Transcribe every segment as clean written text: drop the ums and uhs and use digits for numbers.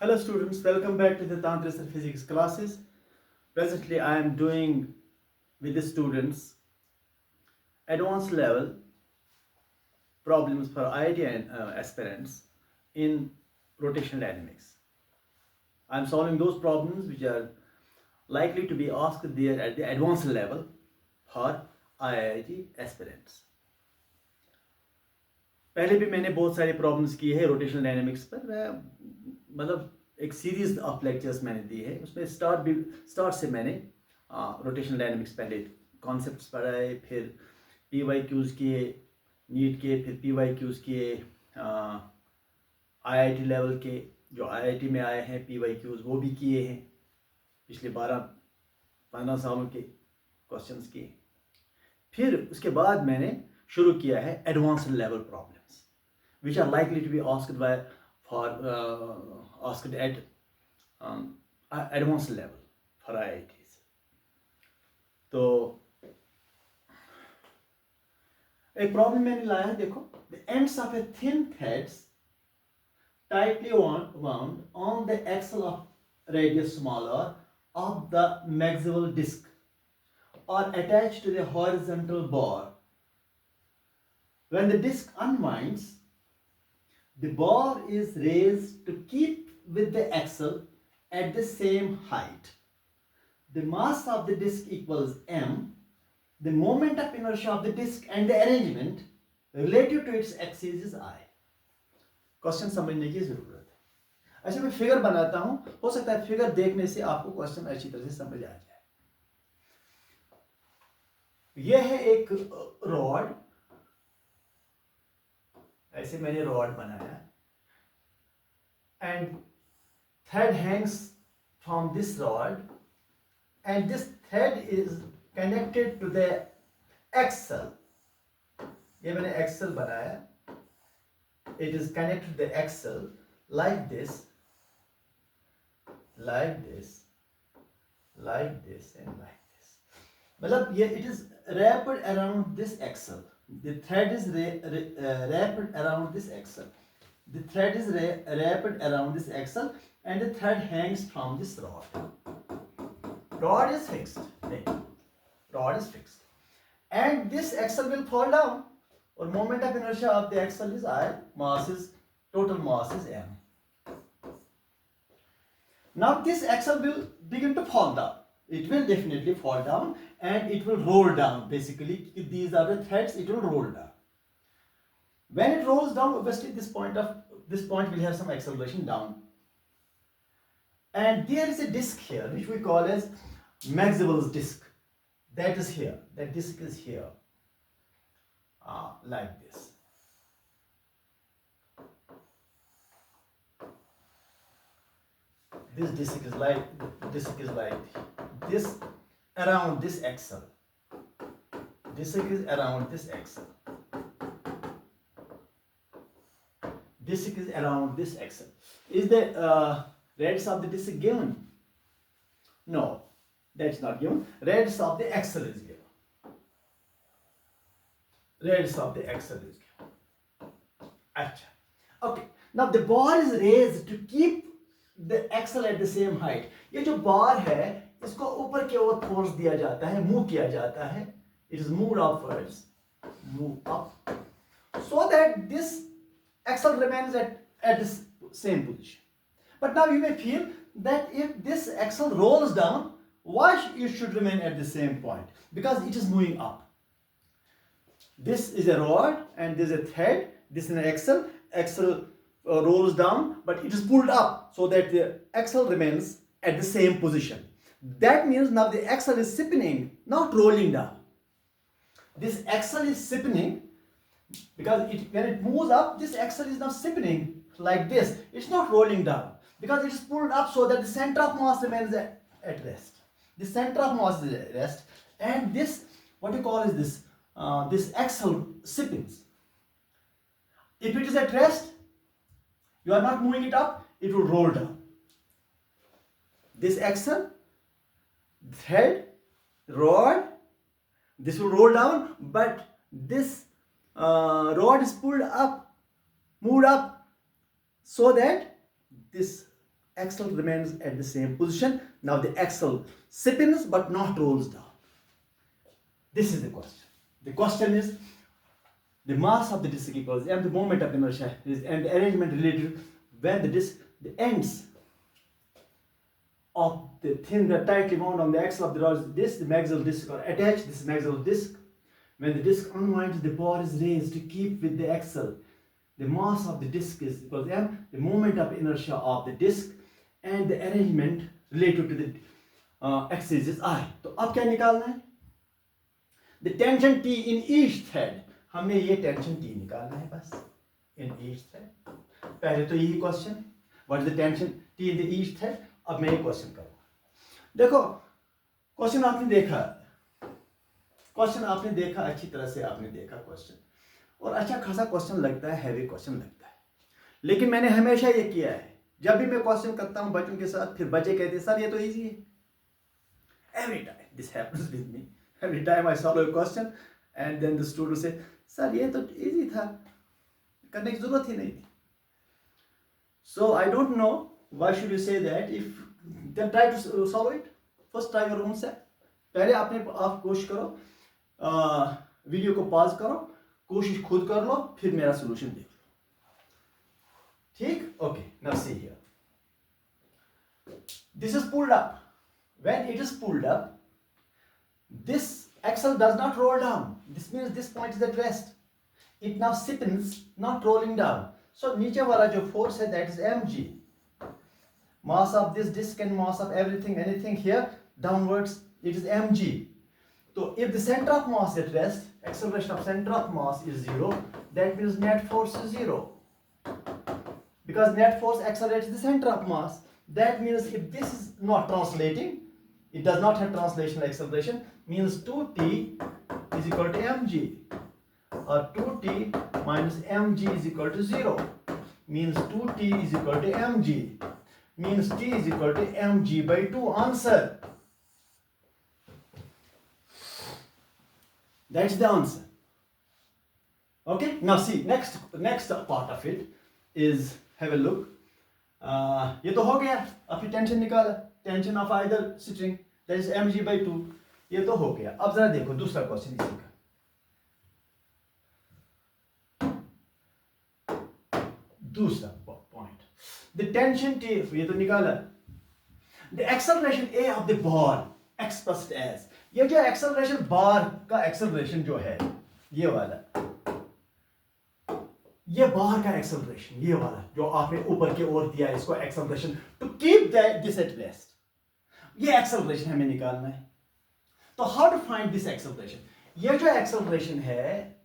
Hello students, welcome back to the Tantra Physics classes. Presently I am doing with the students advanced level problems for IIT and aspirants in rotational dynamics. I am solving those problems which are likely to be asked there at the advanced level for IIT aspirants. पहले भी मैंने बहुत सारे problems किए हैं rotational dynamics पर मतलब एक सीरीज ऑफ लेक्चर्स मैंने दी है उसमें स्टार्ट से मैंने रोटेशनल डायनेमिक्स पहले कॉन्सेप्ट्स पढ़ाए फिर पी वाई क्यूज़ किए नीट के फिर पी वाई क्यूज़ किए आईआईटी लेवल के जो आईआईटी में आए हैं पी वाई क्यूज़ वो भी किए हैं पिछले 12-15 सालों के क्वेश्चंस किए फिर उसके बाद मैंने शुरू किया है advanced level problems which are likely to be asked by for asked at advanced level for IITs. तो एक प्रॉब्लम मैंने लाया है देखो the ends of a thin threads tightly wound on the axle of radius smaller of the maximal disc are attached to the horizontal bar. When the disc unwinds, the bar is raised to keep with the axle at the same height. The mass of the disc equals m. The moment of inertia of the disc and the arrangement relative to its axis is I. Question समझने की जरूरत है. अच्छा मैं figure बनाता हूं, हो सकता है फिगर देखने से आपको क्वेश्चन अच्छी तरह से समझ आ जाए. यह है एक रॉड, ऐसे मैंने रॉड बनाया and thread hangs from this rod and this thread is connected to the axle. ये मैंने axle बनाया, it is connected to the axle like this, like this, like this and like this. मतलब ये it is wrapped around this axle. The thread is wrapped around this axle. The thread is wrapped around this axle and the thread hangs from this rod. Rod is fixed. Rod is fixed. And this axle will fall down. Or moment of inertia of the axle is I. Total mass is m. Now this axle will begin to fall down. It will definitely fall down and it will roll down. Basically, if these are the threads, it will roll down. When it rolls down, obviously this point will have some acceleration down. And there is a disc here, which we call as Maxwell's disc. That is here. That disc is here, like this. This disc is like this around this axle. Disc is around this axle. Disc is around this axle. Is the radius of the disc given? No, that's not given. Radius of the axle is given. Radius of the axle is given. Achha. Okay. Now the bar is raised to keep the axle at the same height. ये जो bar है, इसको ऊपर की ओर force दिया जाता है, move किया जाता है. It is moved upwards, move up, so that this axle remains at the same position. But now you may feel that if this axle rolls down, why it should remain at the same point? Because it is moving up. This is a rod and there is a thread. This is an axle. Axle rolls down, but it is pulled up so that the axle remains at the same position. That means now the axle is spinning, not rolling down. This axle is spinning because when it moves up, this axle is now spinning like this. It's not rolling down because it is pulled up so that the center of mass remains at rest. The center of mass is at rest, and this, what you call is this, this axle spins. If it is at rest, you are not moving it up, it will roll down. This axle, thread, rod, this will roll down, but this rod is pulled up, moved up, so that this axle remains at the same position. Now the axle spins but not rolls down. This is the question. The question is, the mass of the disk equals m, the moment of inertia is, and the arrangement related when the disk, the ends of the thin, the tightly wound on the axle of the rod disc, the axial disc are attached. This is axial disc. When the disc unwinds, the bar is raised to keep with the axle. The mass of the disc is equals m, the moment of inertia of the disc, and the arrangement related to the axis is I. तो अब क्या निकालना है? The tension T in each thread. हमें ये tension T निकालना है बस. In each thread. पहले तो यही question. What is the tension T in the each thread? अब मैं ये क्वेश्चन करूँगा. देखो, क्वेश्चन आपने देखा. क्वेश्चन आपने देखा, अच्छी तरह से आपने देखा क्वेश्चन, और अच्छा खासा क्वेश्चन लगता है, हैवी क्वेश्चन लगता है. लेकिन मैंने हमेशा ये किया है, जब भी मैं क्वेश्चन करता हूँ बच्चों के साथ, फिर बच्चे कहते हैं सर ये तो इजी है. Every time this happens with me. Every time I solve a question and then the student say sir ये तो इजी था, करने की जरूरत ही नहीं थी. So I don't know why should you say that. If then try to solve it. First try your own self. पहले आप कोशिश करो, वीडियो को पॉज करो, कोशिश खुद कर लो, फिर मेरा सोल्यूशन देख लो. ठीक? Okay, now see here. This is pulled up. When it is pulled up, this axle does not roll down. This means this point is at rest. It now spins, not rolling down. So नीचे वाला जो force है, that is mg. Mass of this disc and mass of everything, anything here, downwards, it is mg. So if the center of mass at rest, acceleration of center of mass is 0, that means net force is 0. Because net force accelerates the center of mass. That means if this is not translating, it does not have translational acceleration, means 2t is equal to mg, or 2t minus mg is equal to 0, means 2t is equal to mg, means t is equal to mg by 2. Answer. That's the answer. Okay, now see, next part of it is, have a look. ये तो हो गया, अपनी tension निकाला, tension of either string, that is mg by 2. ये तो हो गया. अब जरा देखो दूसरा क्वेश्चन इसी का. दूसरा पॉइंट, द टेंशन T, ये तो निकाला. The acceleration A of the bar expressed as, ये जो एक्सेलरेशन बार का एक्सेलरेशन जो है, ये वाला, ये बार का एक्सेलरेशन, ये वाला जो आपने ऊपर की ओर दिया, इसको acceleration to keep this at rest, ये एक्सेलरेशन हमें निकालना है. तो how to find this acceleration? ये जो एक्सेलरेशन है,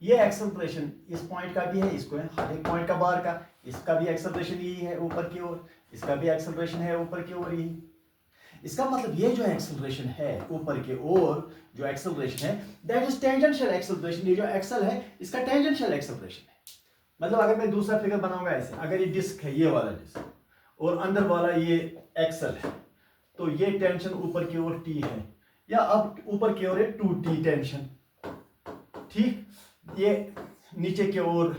ये एक्सेलरेशन इस पॉइंट का भी है, इसको है हर एक पॉइंट का बार का, इसका भी एक्सेलरेशन यही है ऊपर की ओर, इसका भी एक्सेलरेशन है ऊपर की ओर यही. इसका मतलब ये जो एक्सेलरेशन है ऊपर की ओर, जो एक्सेलरेशन है, दैट इज टेंजेंशियल एक्सेलरेशन. ये जो एक्सल है, इसका टेंजेंशियल एक्सेलरेशन है. मतलब अगर मैं दूसरा फिगर बनाऊंगा ऐसे, अगर ये डिस्क है, ये वाला डिस्क, और अंदर वाला ये एक्सल है, तो ये टेंशन ऊपर की ओर T है, या अब ऊपर की ओर है 2T टेंशन. ठीक, ये नीचे की ओर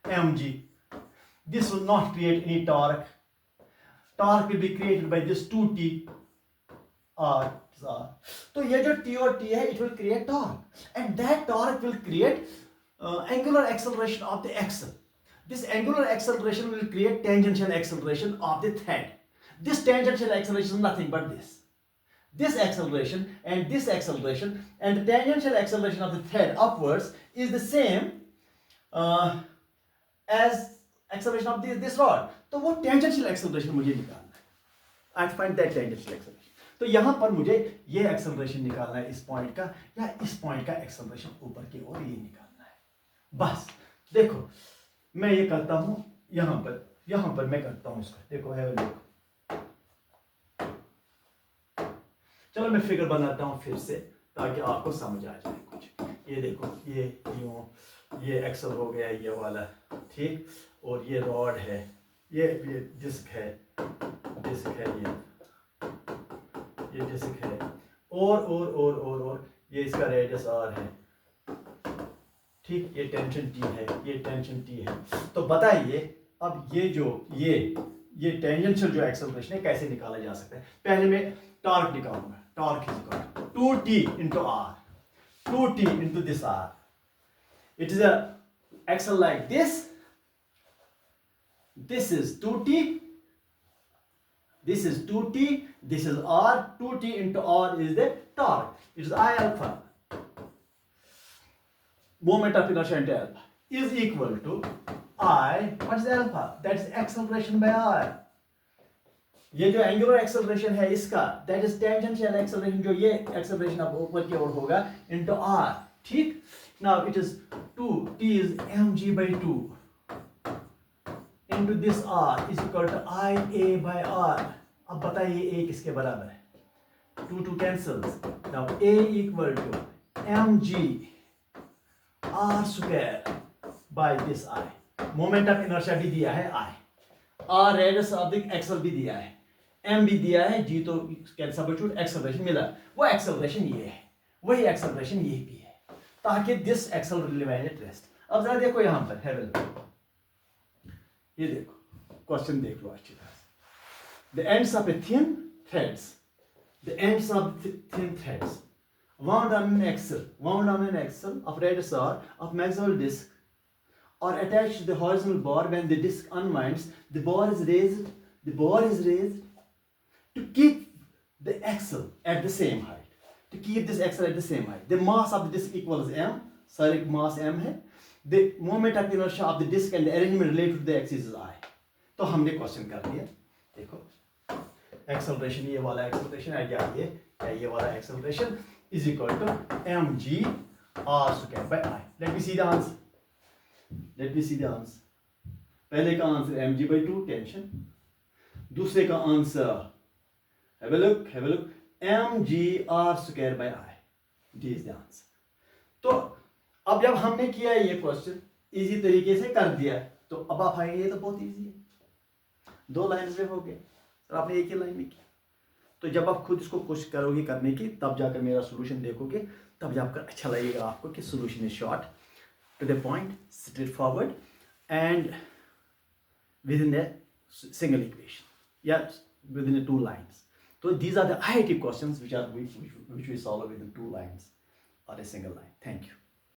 mg. This will not create any torque. Torque will be created by this 2T R. तो ये जो T और T है, it will create torque, and that torque will create angular acceleration of the axle. This angular acceleration will create tangential acceleration of the thread. This tangential acceleration is nothing but this. This acceleration and this acceleration, and the tangential acceleration of the thread upwards is the same as acceleration of this rod. तो वो tangential acceleration मुझे निकालना है. I find that tangential acceleration. तो यहाँ पर मुझे ये acceleration निकालना है इस पॉइंट का, या इस पॉइंट का acceleration ऊपर की ओर ये निकालना है. बस देखो, मैं ये करता हूँ यहाँ पर मैं करता हूँ इसका. देखो है, चलो मैं फिगर बनाता हूँ फिर से, ताकि आपको समझ आ जाए कुछ. ये देखो, ये एक्सल हो गया ये वाला, ठीक, और ये रॉड है, ये डिस्क है, ये डिस्क है, और ये इसका रेडियस R है. ठीक, ये टेंशन T है, ये टेंशन T है. तो बताइए अब ये ये टेंजेंशियल जो एक्सेलरेशन है कैसे निकाला जा सकता है। पहले मैं टॉर्क निकालूंगा, torque is equal to 2t into r, 2t into this r. It is a axle like this. This is 2t, this is 2t, this is r, 2t into r is the torque. It is I alpha. Moment of inertia into alpha is equal to I, what is alpha? That is acceleration by r. ये जो angular acceleration है इसका, that is tangential acceleration, जो ये acceleration अब ऊपर की ओर होगा इनटू आर, ठीक। Now it is 2, t is mg by 2 into this r is equal to ia by r. अब बताइए a किसके बराबर है? 2 2 cancels. Now a equal to mg r square by this I. Moment of inertia भी दिया है I, r radius of the axle भी दिया है, m भी दिया है, g तो सब्स्टिट्यूट एक्सेलरेशन मिला, वो एक्सेलरेशन ये है, वही एक्सेलरेशन ये भी है, ताकि this axle relieve at rest. अब जरा देखो यहां पर हेवल, ये देखो क्वेश्चन देख लो अच्छी तरह से। The ends of a thin threads, the ends of thin threads wound on an axle of radius r of maximal disc or attached to the horizontal bar. When the disc unwinds, the bar is raised to keep the axle at the same height. To keep this axle at the same height. The mass of the disc equals m. Sorry, mass m है. The moment of inertia of the disc and the arrangement related to the axis is I. तो हमने question कर दिया। देखो acceleration, ये वाला acceleration है क्या ये वाला acceleration is equal to mg r square by I. Let me see the answer. पहले का आंसर mg by 2 टेंशन, दूसरे का answer have a look mg r square by I. This is the answer. तो अब जब हमने किया ये क्वेश्चन इजी तरीके से कर दिया, तो अब आप आएंगे ये तो बहुत इजी है, 2 लाइन में हो गए सर, आपने एक ही लाइन में किया। तो जब आप खुद इसको कोशिश करोगे करने की, तब जाकर मेरा सोल्यूशन देखोगे, तब जाकर अच्छा लगेगा आपको कि solution is short, to the point, straightforward and within a single equation या विद इन 2 लाइन्स। तो these are the IIT questions which we solve within 2 lines or a single line. Thank you.